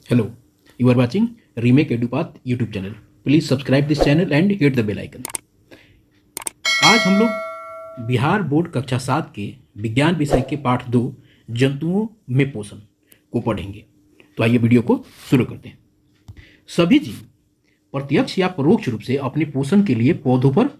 Hello, you are watching Remake EduPath YouTube channel. Please subscribe this channel and hit the bell icon. आज हम लोग Bihar board कक्षा 7 के विज्ञान विषय के पाठ 2 जंतुओं में पोषण को पढ़ेंगे। तो आइए वीडियो को शुरू करते हैं। सभी जीव प्रत्यक्ष या परोक्ष रूप से अपने पोषण के लिए पौधों पर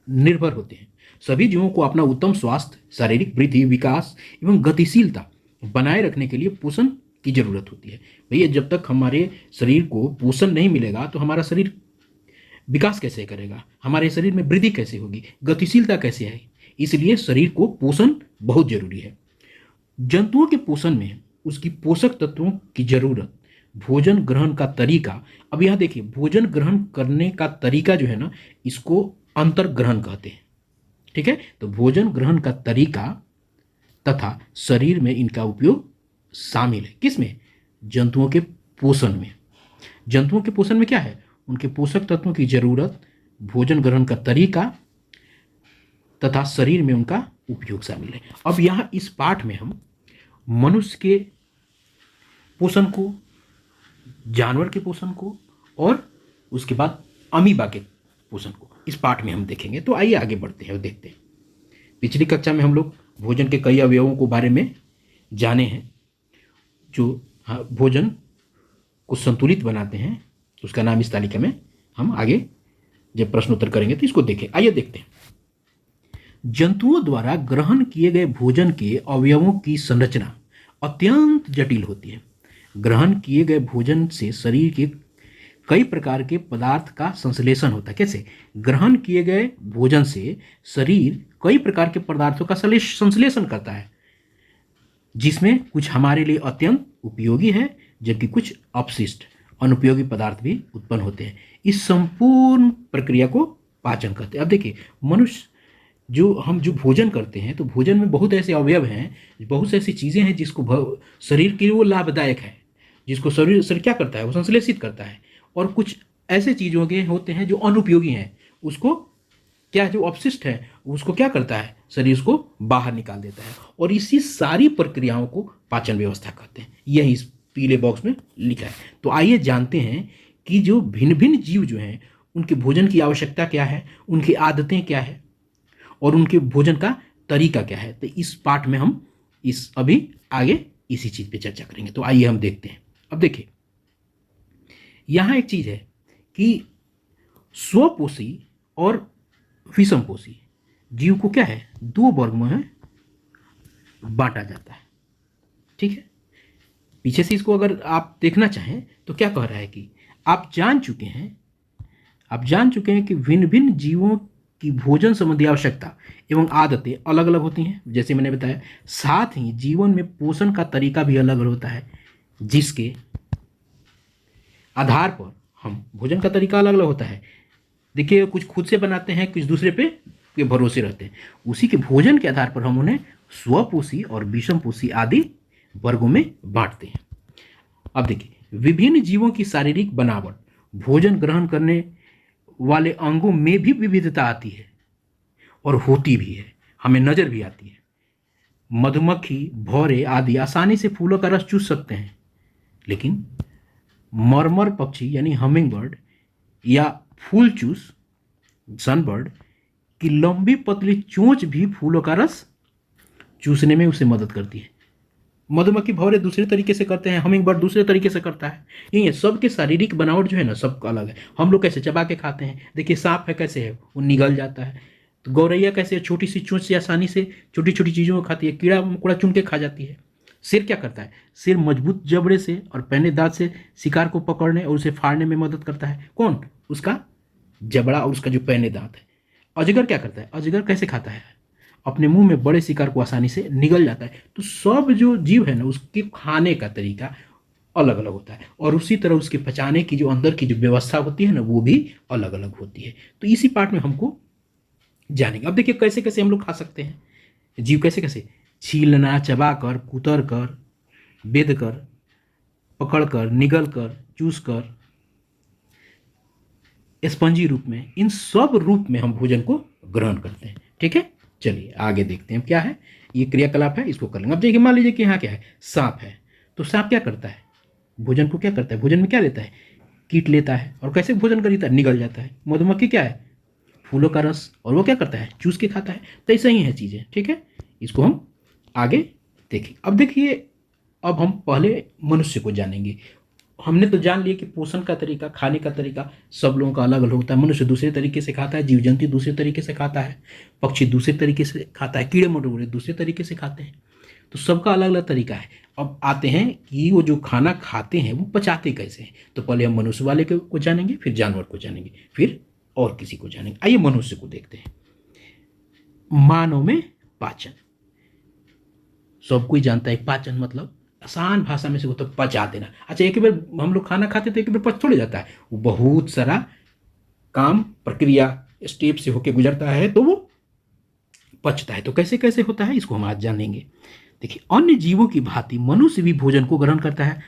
निर्भर होते हैं। सभी जीवों को अपना उत्तम स्वास्थ्य, शारीरिक वृद्धि, विकास एवं गतिशीलता बनाए रखने के लिए पोषण की जरूरत होती है। भैया, जब तक हमारे शरीर को पोषण नहीं मिलेगा तो हमारा शरीर विकास कैसे करेगा, हमारे शरीर में वृद्धि कैसे होगी, गतिशीलता कैसे आएगी। इसलिए शरीर को पोषण बहुत जरूरी है। जंतुओं के पोषण में उसकी पोषक तत्वों की जरूरत, भोजन ग्रहण का तरीका। अब यहाँ देखिए, भोजन ग्रहण करने का तरीका जो है ना, इसको अंतर ग्रहण कहते हैं। ठीक है, तो भोजन ग्रहण का तरीका तथा शरीर में इनका उपयोग शामिल है। किसमें? जंतुओं के पोषण में। जंतुओं के पोषण में क्या है? उनके पोषक तत्वों की जरूरत, भोजन ग्रहण का तरीका तथा शरीर में उनका उपयोग शामिल है। अब यहाँ इस पाठ में हम मनुष्य के पोषण को, जानवर के पोषण को और उसके बाद अमीबा के पोषण को इस पाठ में हम देखेंगे। तो आइए आगे बढ़ते हैं और देखते हैं। पिछली कक्षा में हम लोग भोजन के कई अवयवों के बारे में जाने हैं जो भोजन को संतुलित बनाते हैं। उसका नाम इस तालिका में हम आगे जब प्रश्नोत्तर करेंगे तो इसको देखें। आइए देखते हैं। जंतुओं द्वारा ग्रहण किए गए भोजन के अवयवों की संरचना अत्यंत जटिल होती है। ग्रहण किए गए भोजन से शरीर के कई प्रकार के पदार्थ का संश्लेषण होता है। कैसे? ग्रहण किए गए भोजन से शरीर कई प्रकार के पदार्थों का संश्लेषण करता है, जिसमें कुछ हमारे लिए अत्यंत उपयोगी है जबकि कुछ अपशिष्ट अनुपयोगी पदार्थ भी उत्पन्न होते हैं। इस संपूर्ण प्रक्रिया को पाचन कहते हैं। अब देखिए, मनुष्य जो भोजन करते हैं तो भोजन में बहुत ऐसे अवयव हैं, बहुत ऐसी चीज़ें हैं जिसको शरीर के लिए वो लाभदायक है, जिसको शरीर क्या करता है, वो संश्लेषित करता है। और कुछ ऐसे चीज़ों के होते हैं जो अनुपयोगी हैं, उसको क्या, जो अपशिष्ट है उसको क्या करता है, शरीर उसको बाहर निकाल देता है। और इसी सारी प्रक्रियाओं को पाचन व्यवस्था कहते हैं। यही इस पीले बॉक्स में लिखा है। तो आइए जानते हैं कि जो भिन्न भिन्न जीव जो हैं उनके भोजन की आवश्यकता क्या है, उनकी आदतें क्या है और उनके भोजन का तरीका क्या है। तो इस पाठ में हम अभी आगे इसी चीज़ पे चर्चा करेंगे। तो आइए हम देखते हैं। अब देखिए, यहाँ एक चीज़ है कि स्वपोषी और विषमपोषी जीव को क्या है, 2 वर्ग में बांटा जाता है। ठीक है, पीछे से इसको अगर आप देखना चाहें तो क्या कह रहा है कि आप जान चुके हैं कि भिन्न भिन्न जीवों की भोजन संबंधी आवश्यकता एवं आदतें अलग अलग होती हैं, जैसे मैंने बताया। साथ ही जीवन में पोषण का तरीका भी अलग अलग होता है, जिसके आधार पर हम भोजन का तरीका अलग अलग होता है। देखिए, कुछ खुद से बनाते हैं, कुछ दूसरे पे के भरोसे रहते हैं। उसी के भोजन के आधार पर हम उन्हें स्वपोषी और विषमपोषी आदि वर्गों में बांटते हैं। अब देखिए, विभिन्न जीवों की शारीरिक बनावट, भोजन ग्रहण करने वाले अंगों में भी विविधता आती है और होती भी है, हमें नजर भी आती है। मधुमक्खी, भौरे आदि आसानी से फूलों का रस चूस सकते हैं, लेकिन मरमर पक्षी यानी हमिंग बर्ड या फूलचूस सनबर्ड की लंबी पतली चोंच भी फूलों का रस चूसने में उसे मदद करती है। मधुमक्खी, भौरे दूसरे तरीके से करते हैं, हमिंग बर्ड दूसरे तरीके से करता है। ये सबके शारीरिक बनावट जो है ना, सबका अलग है। हम लोग कैसे चबा के खाते हैं, देखिए सांप है कैसे है, वो निगल जाता है। तो गौरैया कैसे है, छोटी सी चोंच से आसानी से छोटी छोटी चीज़ों को खाती है, कीड़ा मकोड़ा चुन के खा जाती है। शेर क्या करता है, शेर मजबूत जबड़े से और पहने दांत से शिकार को पकड़ने और उसे फाड़ने में मदद करता है। कौन? उसका जबड़ा और उसका जो पहने दांत है। अजगर क्या करता है, अजगर कैसे खाता है, अपने मुंह में बड़े शिकार को आसानी से निगल जाता है। तो सब जो जीव है ना, उसके खाने का तरीका अलग अलग होता है और उसी तरह उसके पचाने की जो अंदर की जो व्यवस्था होती है ना, वो भी अलग अलग होती है। तो इसी पार्ट में हमको जानेंगे। अब देखिए, कैसे कैसे हम लोग खा सकते हैं जीव, कैसे कैसे छीलना, चबा कर, कुतर कर, बेद कर, पकड़ कर, निगल कर, चूस कर, स्पंजी रूप में, इन सब रूप में हम भोजन को ग्रहण करते हैं। ठीक है, चलिए आगे देखते हैं क्या है। ये क्रियाकलाप है, इसको कर लेंगे। अब देखिए, मान लीजिए कि यहाँ क्या है, सांप है। तो सांप क्या करता है, भोजन को क्या करता है, भोजन में क्या लेता है, कीट लेता है, और कैसे भोजन करता है, निगल जाता है। मधुमक्खी क्या है, फूलों का रस, और वो क्या करता है, चूस के खाता है। तो ऐसा ही है चीज़ें, ठीक है। इसको हम आगे देखें। अब देखिए, अब हम पहले मनुष्य को जानेंगे। हमने तो जान लिया कि पोषण का तरीका, खाने का तरीका सब लोगों का अलग अलग होता है। मनुष्य दूसरे तरीके से खाता है, जीव जंतु दूसरे तरीके से खाता है, पक्षी दूसरे तरीके से खाता है, कीड़े मकोड़े दूसरे तरीके से खाते हैं। तो सबका अलग अलग तरीका है। अब आते हैं कि वो जो खाना खाते हैं वो पचाते कैसे हैं। तो पहले हम मनुष्य वाले को जानेंगे, फिर जानवर को जानेंगे, फिर और किसी को जानेंगे। आइए मनुष्य को देखते हैं। मानव में पाचन, सब कोई जानता है पाचन मतलब आसान भाषा में से वो तो पचा देना। अच्छा, एक बार हम लोग खाना खाते तो एक बार पच थोड़े जाता है, वो बहुत सारा काम प्रक्रिया स्टेप से होके गुजरता है तो वो पचता है। तो कैसे कैसे होता है इसको हम आज जानेंगे। देखिए, अन्य जीवों की भांति मनुष्य भी भोजन को ग्रहण करता है।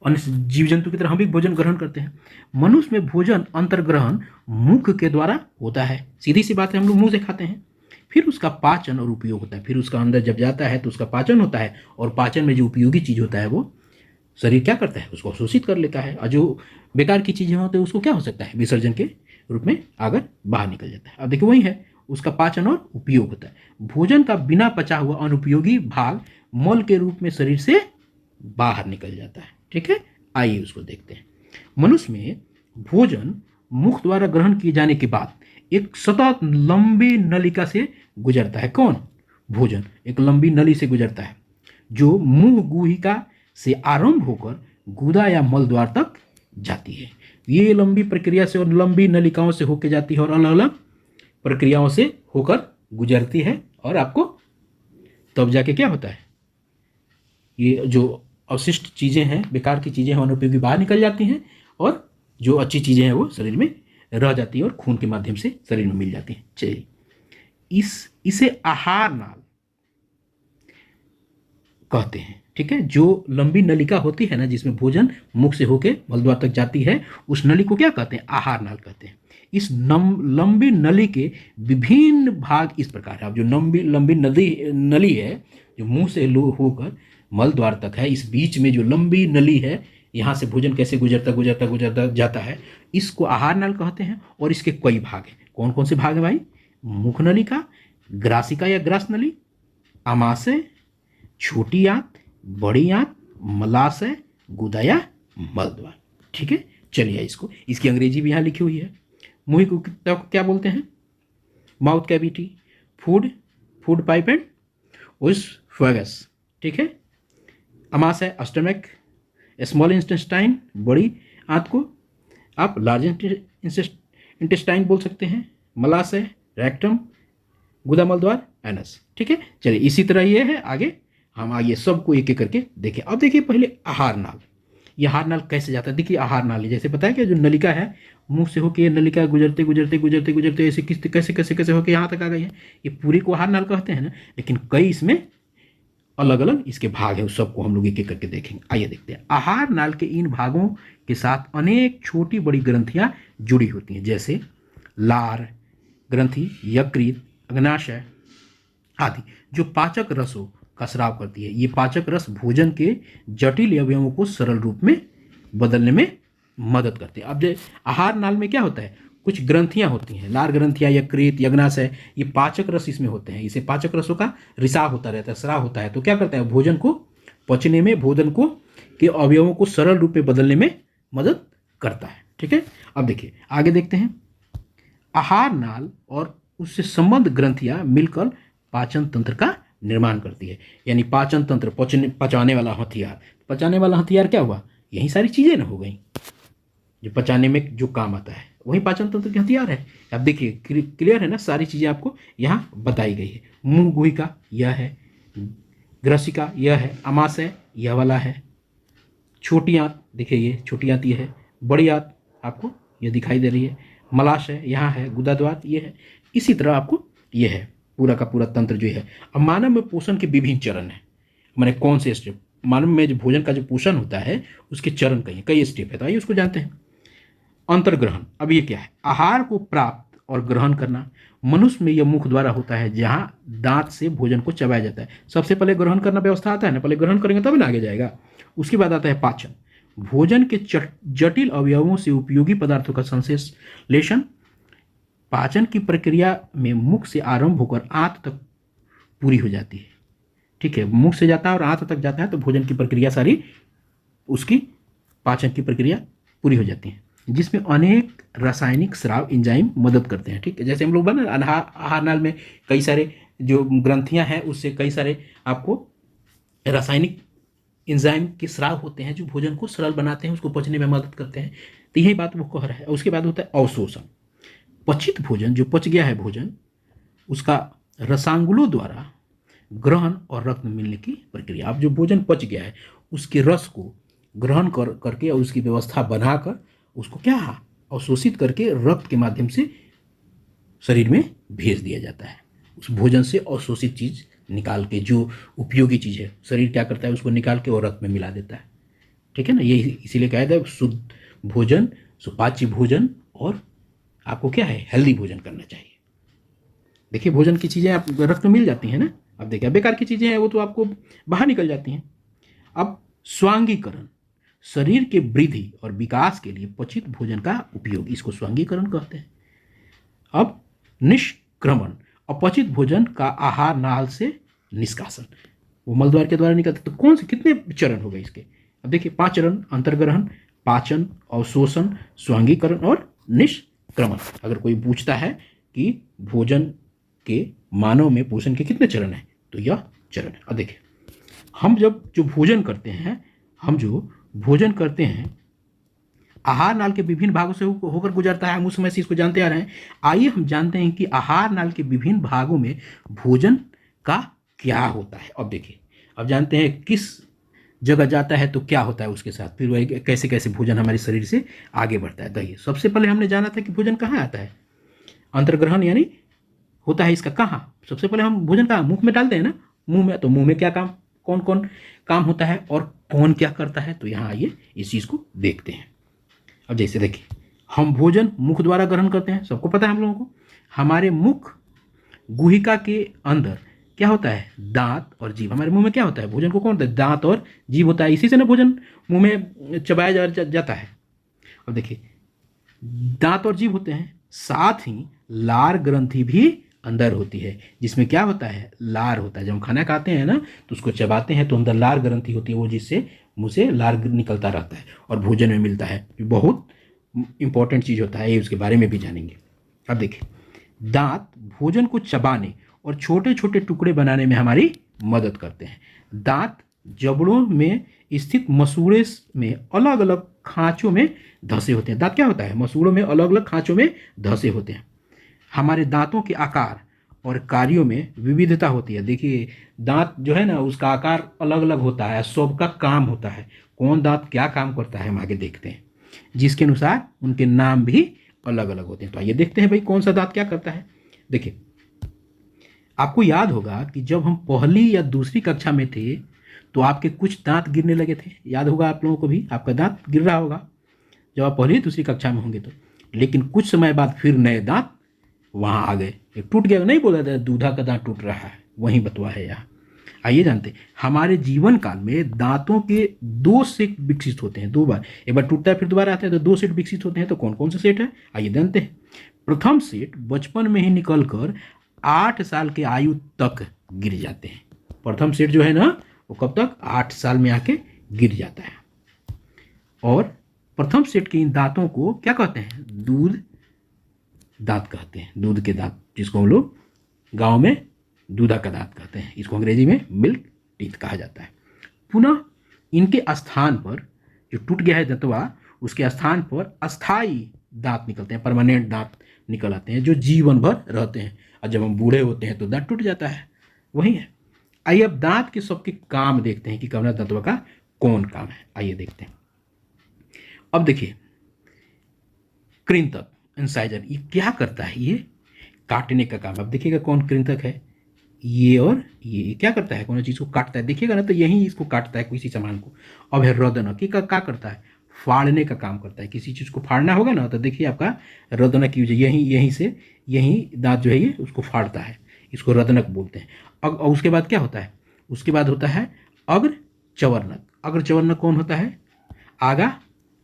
अन्य जीव जंतु की तरह हम भी भोजन ग्रहण करते हैं। मनुष्य में भोजन अंतर्ग्रहण मुख के द्वारा होता है, सीधी सी बात है, हम लोग मुंह से खाते हैं। फिर उसका पाचन और उपयोग होता है, फिर उसका अंदर जब जाता है तो उसका पाचन होता है, और पाचन में जो उपयोगी चीज़ होता है वो शरीर क्या करता है, उसको अवशोषित कर लेता है, और जो बेकार की चीज़ें होती है उसको क्या हो सकता है, विसर्जन के रूप में आगे बाहर निकल जाता है। अब देखिए, वही है, उसका पाचन और उपयोग होता है। भोजन का बिना पचा हुआ अनुपयोगी भाग मल के रूप में शरीर से बाहर निकल जाता है, ठीक है। आइए उसको देखते हैं। मनुष्य में भोजन मुख द्वारा ग्रहण किए जाने के बाद एक सतत लंबी नलिका से गुजरता है। कौन, भोजन एक लंबी नली से गुजरता है, जो मुंह गुहिका से आरंभ होकर गुदा या मल द्वार तक जाती है। ये लंबी प्रक्रिया से और लंबी नलिकाओं से होकर जाती है और अलग अलग प्रक्रियाओं से होकर गुजरती है, और आपको तब जाके क्या होता है, ये जो अवशिष्ट चीज़ें हैं, बेकार की चीज़ें हैं, अनुपयोगी बाहर निकल जाती हैं, और जो अच्छी चीज़ें हैं वो शरीर में रह जाती है और खून के माध्यम से शरीर में मिल जाती है। चलिए, इसे आहार नाल कहते हैं, ठीक है। जो लंबी नलिका होती है ना, जिसमें भोजन मुख से होकर मलद्वार तक जाती है, उस नली को क्या कहते हैं, आहार नाल कहते हैं। इस लंबी नली के विभिन्न भाग इस प्रकार है। अब जो लंबी नली है, जो मुंह से होकर मल द्वार तक है, इस बीच में जो लंबी नली है, यहाँ से भोजन कैसे गुजरता गुजरता गुजरता जाता है, इसको आहार नाल कहते हैं। और इसके कई भाग हैं। कौन कौन से भाग हैं भाई, मुख नलिका, ग्रासिका या ग्रास नली, आमाशय, छोटी आंत, बड़ी आंत, मलाशय, गुदा या मलद्वार, ठीक है। चलिए, इसकी अंग्रेजी भी यहाँ लिखी हुई है। मुंह को क्या बोलते हैं, mouth cavity, food pipe and ओएसोफेगस, ठीक है। आमाशय, स्टमक, स्मॉल इंटेस्टाइन, बड़ी आंत को आप लार्ज इंटेस्टाइन बोल सकते हैं, मलाशय, रेक्टम, गुदा मलद्वार, एनस, ठीक है। चलिए, इसी तरह ये है, आगे हम आइए सबको एक एक करके देखें। अब देखिए, पहले आहार नाल। ये आहार नाल कैसे जाता है, देखिए आहार नाल जैसे पता है कि जो नलिका है, मुंह से होकर नलिका गुजरते गुजरते गुजरते गुजरते ऐसे कैसे कैसे कैसे होकर यहाँ तक आ गई है, ये पूरी को आहार नाल कहते हैं ना। लेकिन कई इसमें अलग अलग इसके भाग है, उस सबको हम लोग एक एक करके देखेंगे। आइए देखते हैं। आहार नाल के इन भागों के साथ अनेक छोटी बड़ी ग्रंथियां जुड़ी होती हैं, जैसे लार ग्रंथि, यकृत, अग्नाशय आदि, जो पाचक रसों का स्राव करती है। ये पाचक रस भोजन के जटिल अवयवों को सरल रूप में बदलने में मदद करते हैं। अब आहार नाल में क्या होता है, कुछ ग्रंथियां होती हैं, लार ग्रंथियां, यकृत, यज्ञाशय, ये पाचक रस इसमें होते हैं। इसे पाचक रसों का रिसाव होता रहता है, स्राव होता है। तो क्या करता है, भोजन को पचने में, भोजन को के अवयवों को सरल रूप में बदलने में मदद करता है, ठीक है। अब देखिए, आगे देखते हैं। आहार नाल और उससे संबद्ध ग्रंथियां मिलकर पाचन तंत्र का निर्माण करती है। यानी पाचन तंत्र, पचाने वाला हथियार। पचाने वाला हथियार क्या हुआ, यही सारी चीज़ें ना हो गई जो पचाने में जो काम आता है, वही पाचन तंत्र के हथियार है। अब देखिए, क्लियर है ना, सारी चीज़ें आपको यहाँ बताई गई है। मुंह गुहिका यह है, ग्रसिका यह है, आमाशय यह वाला है, छोटी आंत देखिए ये छोटी आंत ये है, बड़ी आंत आपको ये दिखाई दे रही है, मलाशय यहाँ है, गुदा द्वार ये है। इसी तरह आपको ये है पूरा का पूरा तंत्र जो है। अब मानव में पोषण के विभिन्न चरण हैं, माने कौन से स्टेप, मानव में जो भोजन का जो पोषण होता है उसके चरण कई स्टेप है। तो आइए उसको जानते हैं। अंतर्ग्रहण, अब ये क्या है, आहार को प्राप्त और ग्रहण करना। मनुष्य में यह मुख द्वारा होता है, जहाँ दांत से भोजन को चबाया जाता है। सबसे पहले ग्रहण करना व्यवस्था आता है ना, पहले ग्रहण करेंगे तभी ना आगे जाएगा। उसके बाद आता है पाचन। भोजन के जटिल अवयवों से उपयोगी पदार्थों का संश्लेषण पाचन की प्रक्रिया में मुख से आरंभ होकर आंत तक पूरी हो जाती है। ठीक है, मुख से जाता है और आंत तक जाता है, तो भोजन की प्रक्रिया सारी, उसकी पाचन की प्रक्रिया पूरी हो जाती है, जिसमें अनेक रासायनिक स्राव एंजाइम मदद करते हैं। ठीक है, जैसे हम लोग बना आहार नाल में कई सारे जो ग्रंथियां हैं उससे कई सारे आपको रासायनिक एंजाइम के स्राव होते हैं जो भोजन को सरल बनाते हैं, उसको पचने में मदद करते हैं। तो यही बात वो कह रहा है। उसके बाद होता है अवशोषण। पचित भोजन, जो पच गया है भोजन, उसका रसांगुलों द्वारा ग्रहण और रक्त में मिलने की प्रक्रिया। अब जो भोजन पच गया है उसके रस को ग्रहण करके और उसकी व्यवस्था बनाकर उसको क्या अवशोषित करके रक्त के माध्यम से शरीर में भेज दिया जाता है। उस भोजन से अवशोषित चीज निकाल के, जो उपयोगी चीज है, शरीर क्या करता है उसको निकाल के और रक्त में मिला देता है। ठीक है ना, ये इसीलिए कहा जाता है शुद्ध भोजन, सुपाच्य भोजन, और आपको क्या है हेल्दी भोजन करना चाहिए। देखिए भोजन की चीजें आप रक्त में मिल जाती हैं ना। अब देखिए बेकार की चीजें हैं वो तो आपको बाहर निकल जाती हैं। अब स्वांगीकरण, शरीर के वृद्धि और विकास के लिए पचित भोजन का उपयोग, इसको स्वांगीकरण कहते हैं। अब निष्क्रमण, अपचित भोजन का आहार नाल से निष्कासन, वो मलद्वार के द्वारा निकलते। तो कौन से कितने चरण हो गए इसके? अब देखिए 5 चरण: अंतर्ग्रहण, पाचन, अवशोषण, स्वांगीकरण और निष्क्रमण। अगर कोई पूछता है कि भोजन के मानव में पोषण के कितने चरण हैं, तो यह चरण है। अब देखिए हम जो भोजन करते हैं आहार नाल के विभिन्न भागों से होकर गुजरता है। हम उस समय से इसको जानते आ रहे हैं। आइए हम जानते हैं कि आहार नाल के विभिन्न भागों में भोजन का क्या होता है। अब देखिए, अब जानते हैं किस जगह जाता है तो क्या होता है उसके साथ, फिर वह कैसे कैसे भोजन हमारे शरीर से आगे बढ़ता है। देखिए सबसे पहले हमने जाना था कि भोजन कहाँ आता है। अंतर्ग्रहण यानी होता है इसका कहाँ, सबसे पहले हम भोजन कहाँ मुंह में डालते हैं ना, मुंह में। तो मुंह में क्या काम, कौन कौन काम होता है और कौन क्या करता है, तो यहाँ आइए इस चीज़ को देखते हैं। अब जैसे देखिए हम भोजन मुख द्वारा ग्रहण करते हैं, सबको पता है हम लोगों को। हमारे मुख गुहिका के अंदर क्या होता है, दांत और जीभ। हमारे मुंह में क्या होता है, भोजन को कौन होता है, दांत और जीभ होता है। इसी से ना भोजन मुंह में चबाया जाता है। अब देखिए दांत और जीभ होते हैं, साथ ही लार ग्रंथि भी अंदर होती है, जिसमें क्या होता है, लार होता है। जब हम खाना खाते हैं ना तो उसको चबाते हैं तो अंदर लार ग्रंथि होती है, वो जिससे मुंह से लार निकलता रहता है और भोजन में मिलता है। बहुत इंपॉर्टेंट चीज़ होता है ये, उसके बारे में भी जानेंगे। अब देखिए दांत भोजन को चबाने और छोटे छोटे टुकड़े बनाने में हमारी मदद करते हैं। दांत जबड़ों में स्थित मसूड़े में अलग अलग खांचों में धंसे होते हैं। दांत क्या होता है, मसूड़ों में अलग अलग खांचों में धंसे होते हैं। हमारे दांतों के आकार और कार्यों में विविधता होती है। देखिए दांत जो है ना उसका आकार अलग अलग होता है, सबका काम होता है। कौन दांत क्या काम करता है हम आगे देखते हैं, जिसके अनुसार उनके नाम भी अलग अलग होते हैं। तो आइए देखते हैं भाई कौन सा दांत क्या करता है। देखिए आपको याद होगा कि जब हम पहली या दूसरी कक्षा में थे तो आपके कुछ दांत गिरने लगे थे। याद होगा आप लोगों को भी, आपका दांत गिर रहा होगा जब आप पहली दूसरी कक्षा में होंगे तो। लेकिन कुछ समय बाद फिर नए दांत वहाँ आ गए। एक टूट गया, नहीं बोला था दूधा का दांत टूट रहा है, वही बतवा है यहाँ। आइए जानते, हमारे जीवन काल में दांतों के 2 सेट विकसित होते हैं। 2 बार, एक बार टूटता है फिर दोबारा आता है, तो 2 सेट विकसित होते हैं। तो कौन कौन से सेट है आइए जानते हैं। प्रथम सेट बचपन में ही निकलकर 8 साल के आयु तक गिर जाते हैं। प्रथम सेट जो है ना वो कब तक, 8 साल में आके गिर जाता है। और प्रथम सेट के इन दांतों को क्या कहते हैं, दूध दांत कहते हैं। दूध के दांत, जिसको हम लोग गांव में दूधा का दांत कहते हैं, इसको अंग्रेजी में मिल्क टीथ कहा जाता है। पुनः इनके स्थान पर जो टूट गया है दंतवा, उसके स्थान पर अस्थाई दांत निकलते हैं, परमानेंट दांत निकल आते हैं जो जीवन भर रहते हैं। और जब हम बूढ़े होते हैं तो दांत टूट जाता है, वही है। आइए अब दांत के सबके काम देखते हैं कि कवना दंतवा का कौन काम है। आइए देखते हैं। अब देखिए कृंतक, इंसाइजर, ये क्या करता है, ये काटने का काम। अब देखिएगा कौन कृंतक है, ये और ये क्या करता है, कौन चीज़ को काटता है। देखिएगा ना तो यही इसको काटता है किसी सामान को। अब है रदनक, ये क्या करता है, फाड़ने का काम करता है। किसी चीज़ को फाड़ना होगा ना तो देखिए आपका रदनक यूज, यही दांत जो है ये उसको फाड़ता है, इसको रदनक बोलते हैं। अब उसके बाद क्या होता है, उसके बाद होता है अग्र चवर्णक। अग्र चवर्णक कौन होता है, आगा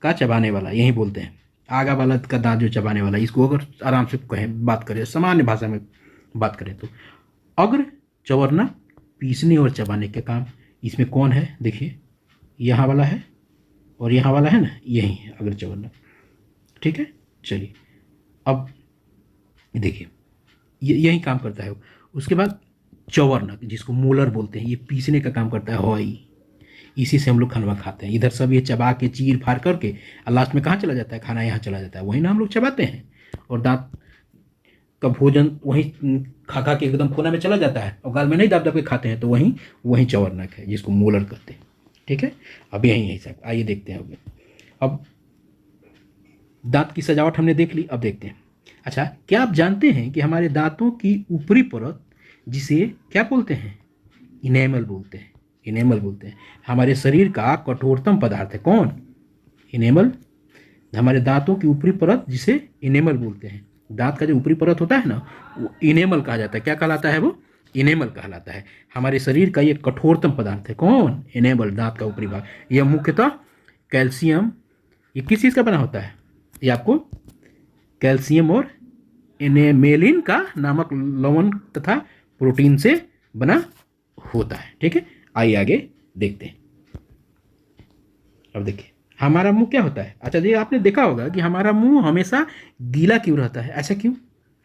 का चबाने वाला, यही बोलते हैं आगा वाला का दांत जो चबाने वाला, इसको अगर आराम से कहें, बात करें सामान्य भाषा में बात करें तो अग्र चवरना पीसने और चबाने के काम, इसमें कौन है देखिए, यहाँ वाला है और यहाँ वाला है ना, यही है अग्र चवरना। ठीक है, चलिए अब देखिए यही काम करता है। उसके बाद चवरनक जिसको मोलर बोलते हैं, ये पीसने का काम करता है हॉई, इसी से हम लोग खाना खाते हैं। इधर सब ये चबा के चीर फाड़ करके और लास्ट में कहाँ चला जाता है, खाना यहाँ चला जाता है, वही ना हम लोग चबाते हैं और दांत का भोजन वहीं खा खा के एकदम कोना में चला जाता है और गाल में नहीं दाब दाब के खाते हैं, तो वहीं चवरनक है जिसको मोलर कहते हैं। ठीक है, अब यही सब आइए देखते हैं। अब दांत की सजावट हमने देख ली, अब देखते हैं। अच्छा, क्या आप जानते हैं कि हमारे दांतों की ऊपरी परत जिसे क्या बोलते हैं, इनेमल बोलते हैं, इनेमल बोलते हैं, हमारे शरीर का कठोरतम पदार्थ है। कौन, इनेमल, हमारे दांतों की ऊपरी परत जिसे इनेमल बोलते हैं। दांत का जो ऊपरी परत होता है ना, वो इनेमल कहा जाता है। क्या कहलाता है वो, इनेमल कहलाता है। हमारे शरीर का ये कठोरतम पदार्थ है। कौन, इनेमल, दांत का ऊपरी भाग। यह मुख्यतः कैल्शियम, ये किस चीज़ का बना होता है, ये आपको कैल्शियम और इनेमेलिन का नामक लवण तथा प्रोटीन से बना होता है। ठीक है, आइए आगे देखते हैं। अब देखिए हमारा मुंह क्या होता है। अच्छा जी, आपने देखा होगा कि हमारा मुंह हमेशा गीला क्यों रहता है, ऐसा क्यों।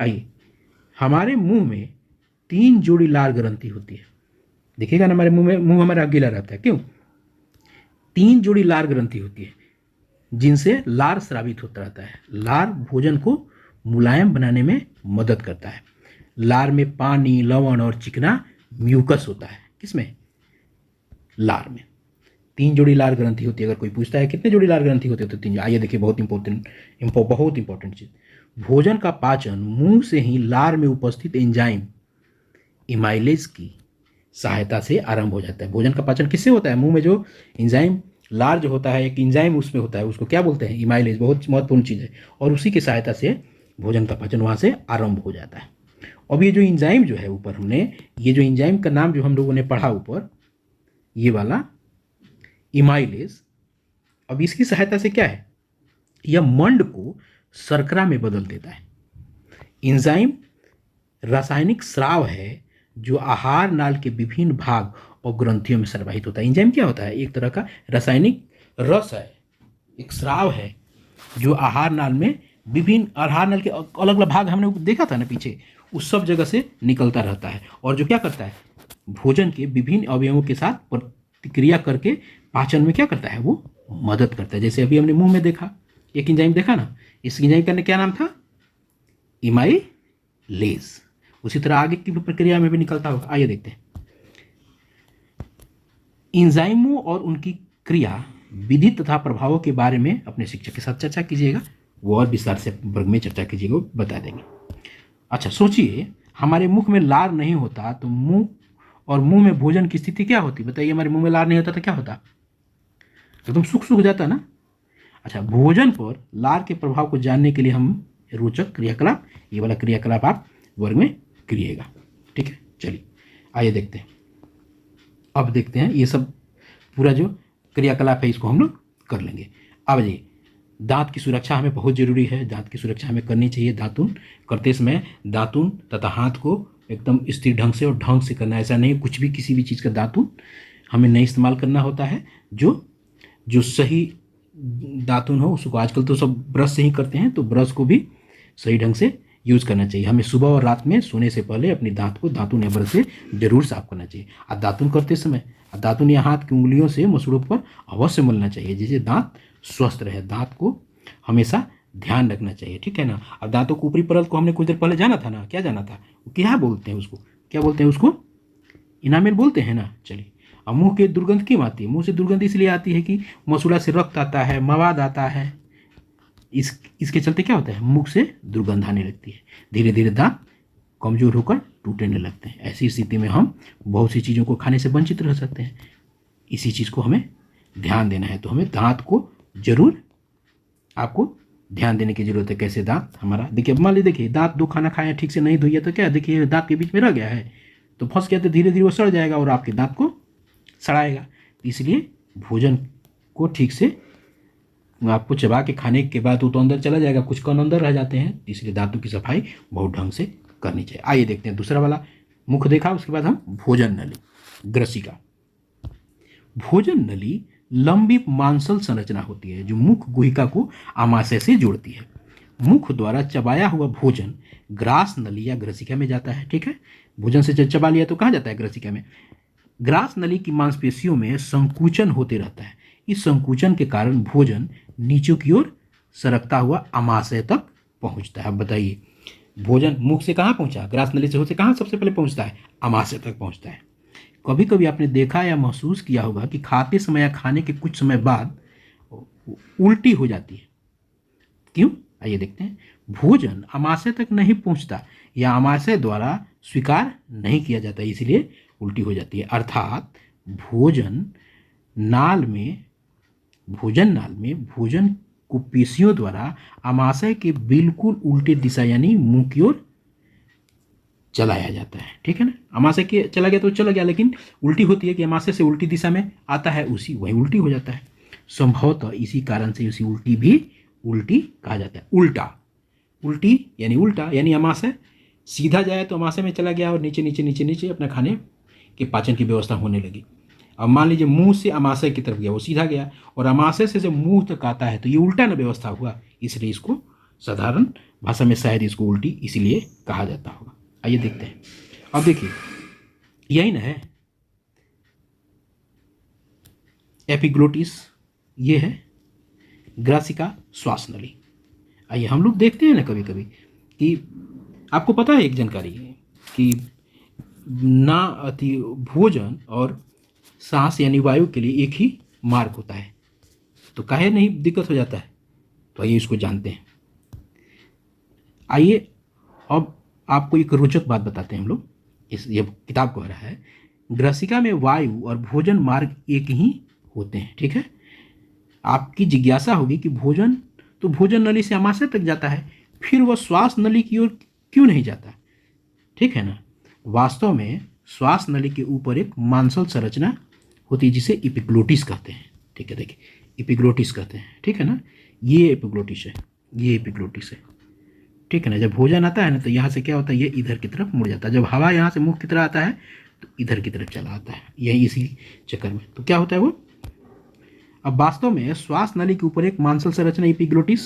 आइए, हमारे मुंह में 3 जोड़ी लार ग्रंथि होती है। देखिएगा ना, हमारे मुंह हमारा गीला रहता है, क्यों, 3 जोड़ी लार ग्रंथि होती है जिनसे लार स्रावित होता रहता है। लार भोजन को मुलायम बनाने में मदद करता है। लार में पानी, लवण और चिकना म्यूकस होता है। किसमें, लार में 3 जोड़ी लार ग्रंथि होती है। अगर कोई पूछता है कितने जोड़ी लार ग्रंथि होते हैं, तो 3। आइए देखिए, बहुत इंपॉर्टेंट चीज़, भोजन का पाचन मुंह से ही लार में उपस्थित एंजाइम इमाइलेज की सहायता से आरंभ हो जाता है। भोजन का पाचन किससे होता है, मुंह में जो एंजाइम, लार जो होता है एक एंजाइम उसमें होता है, उसको क्या बोलते हैं, इमाइलेज, बहुत महत्वपूर्ण चीज़ है। और उसी की सहायता से भोजन का पाचन वहाँ से आरंभ हो जाता है। अब ये जो एंजाइम जो है ऊपर हमने, ये जो एंजाइम का नाम जो हम लोगों ने पढ़ा ऊपर, ये वाला इमाइलेज, अब इसकी सहायता से क्या है, यह मंड को शर्करा में बदल देता है। एंजाइम रासायनिक स्राव है जो आहार नाल के विभिन्न भाग और ग्रंथियों में सर्वाहित होता है। एंजाइम क्या होता है, एक तरह का रासायनिक रस है, एक स्राव है जो आहार नाल में विभिन्न, आहार नाल के अलग अलग भाग हमने देखा था ना पीछे, उस सब जगह से निकलता रहता है और जो क्या करता है, भोजन के विभिन्न अवयवों के साथ प्रतिक्रिया करके पाचन में क्या करता है, वो मदद करता है। जैसे अभी हमने मुंह में देखा, एक एंजाइम देखा ना, इस एंजाइम का क्या नाम था, इमाइलेज। उसी तरह आगे की प्रक्रिया में भी निकलता होगा। आइए देखते हैं। एंजाइमों और उनकी क्रिया विधि तथा प्रभावों के बारे में अपने शिक्षक के साथ चर्चा कीजिएगा, वो और विस्तार से वर्ग में चर्चा कीजिएगा, बता देंगे। अच्छा सोचिए, हमारे मुख में लार नहीं होता तो मुंह में भोजन की स्थिति क्या होती, बताइए। हमारे मुंह में लार नहीं होता तो क्या होता, एकदम सूख जाता ना। अच्छा, भोजन पर लार के प्रभाव को जानने के लिए हम रोचक क्रियाकलाप, ये वाला क्रियाकलाप आप वर्ग में करिएगा। ठीक है, चलिए आइए देखते हैं। अब देखते हैं ये सब पूरा जो क्रियाकलाप है इसको हम लोग कर लेंगे। अब जी, दांत की सुरक्षा हमें बहुत जरूरी है, दांत की सुरक्षा हमें करनी चाहिए। दातुन करते समय दातुन तथा हाथ को एकदम स्थिर ढंग से और ढंग से करना, ऐसा नहीं कुछ भी किसी भी चीज़ का दातुन हमें नहीं इस्तेमाल करना होता है। जो सही दातुन हो उसको, आजकल तो सब ब्रश से ही करते हैं, तो ब्रश को भी सही ढंग से यूज़ करना चाहिए। हमें सुबह और रात में सोने से पहले अपनी दांत को दातुन या ब्रश से जरूर साफ करना चाहिए। और दातुन करते समय दातुन या हाथ की उंगलियों से मसूड़ों पर अवश्य मलना चाहिए, जिससे दांत स्वस्थ रहे। दांत को हमेशा ध्यान रखना चाहिए, ठीक है ना। अब दांतों को ऊपरी परत को हमने कुछ देर पहले जाना था ना, क्या जाना था, क्या बोलते हैं उसको, क्या बोलते हैं उसको, इनामेल बोलते हैं ना। चलिए, अब मुंह की दुर्गंध क्यों आती है, मुंह से दुर्गंध इसलिए आती है कि मसूड़ा से रक्त आता है, मवाद आता है, इसके चलते क्या होता है, मुख से दुर्गंध आने लगती है, धीरे धीरे दांत कमजोर होकर टूटने लगते हैं। ऐसी स्थिति में हम बहुत सी चीज़ों को खाने से वंचित रह सकते हैं। इसी चीज़ को हमें ध्यान देना है, तो हमें दांत को जरूर आपको ध्यान देने की जरूरत है। कैसे दांत हमारा, देखिए मान लीजिए, देखिए दांत 2 खाना खाया ठीक से नहीं धोइए तो क्या, देखिए दांत के बीच में रह गया है तो फंस गया, तो धीरे धीरे वो सड़ जाएगा और आपके दांत को सड़ाएगा। इसलिए भोजन को ठीक से आपको चबा के खाने के बाद वो तो अंदर चला जाएगा, कुछ कण अंदर रह जाते हैं, इसलिए दांतों की सफाई बहुत ढंग से करनी चाहिए। आइए देखते हैं दूसरा वाला मुख देखा, उसके बाद हम भोजन नली, ग्रसिका। भोजन नली लंबी मांसल संरचना होती है जो मुख गुहिका को आमाशय से जोड़ती है। मुख द्वारा चबाया हुआ भोजन ग्रास नली या ग्रसिका में जाता है। ठीक है, भोजन से चबा लिया तो कहाँ जाता है? ग्रसिका में। ग्रास नली की मांसपेशियों में संकुचन होते रहता है। इस संकुचन के कारण भोजन नीचे की ओर सरकता हुआ आमाशय तक पहुंचता है। अब बताइए, भोजन मुख से कहाँ पहुंचा? ग्रास नली से होते कहाँ सबसे पहले पहुंचता है? आमाशय तक पहुंचता है। कभी कभी आपने देखा या महसूस किया होगा कि खाते समय या खाने के कुछ समय बाद उल्टी हो जाती है। क्यों? आइए देखते हैं। भोजन आमाशय तक नहीं पहुंचता या आमाशय द्वारा स्वीकार नहीं किया जाता, इसलिए उल्टी हो जाती है। अर्थात भोजन नाल में भोजन को पेशियों द्वारा आमाशय के बिल्कुल उल्टे दिशा यानी मुंह की ओर चलाया जाता है। ठीक है ना, आमाशय के चला गया तो चला गया, लेकिन उल्टी होती है कि आमाशय से उल्टी दिशा में आता है, वही उल्टी हो जाता है। संभवतः इसी कारण से उसी उल्टी भी उल्टी कहा जाता है। उल्टी यानी उल्टा, यानी आमाशय सीधा जाए तो आमाशय में चला गया और नीचे नीचे नीचे नीचे अपने खाने के पाचन की व्यवस्था होने लगी। अब मान लीजिए मुंह से आमाशय की तरफ गया, वो सीधा गया, और आमाशय से जब मुंह तक आता है तो ये उल्टा न व्यवस्था हुआ, इसलिए इसको साधारण भाषा में शायद इसको उल्टी इसीलिए कहा जाता होगा। आइए देखते हैं। अब देखिए, यही ना है एपिग्लोटिस, ये है ग्रासिका श्वास नली। आइए हम लोग देखते हैं ना कभी कभी कि आपको पता है एक जानकारी कि ना अति भोजन और सांस यानी वायु के लिए एक ही मार्ग होता है, तो काहे नहीं दिक्कत हो जाता है? तो आइए इसको जानते हैं। आइए अब आपको एक रोचक बात बताते हैं हम लोग, ये किताब कह रहा है ग्रसिका में वायु और भोजन मार्ग एक ही होते हैं। ठीक है, आपकी जिज्ञासा होगी कि भोजन नली से आमाशय तक जाता है, फिर वह श्वास नली की ओर क्यों नहीं जाता? ठीक है ना, वास्तव में श्वास नली के ऊपर एक मांसल संरचना होती है जिसे एपिग्लोटिस कहते हैं। ठीक है, देखिए एपिग्लोटिस कहते हैं। ठीक है ना, ये एपिग्लोटिस है, ये एपिग्लोटिस है। ठीक है ना, जब भोजन आता है ना तो यहाँ से क्या होता है, ये इधर की तरफ मुड़ जाता है। जब हवा यहाँ से मुख की तरह आता है तो इधर की तरफ चला आता है, यही इसी चक्कर में तो क्या होता है वो। अब वास्तव में श्वास नली के ऊपर एक मांसल संरचना एपिग्लोटिस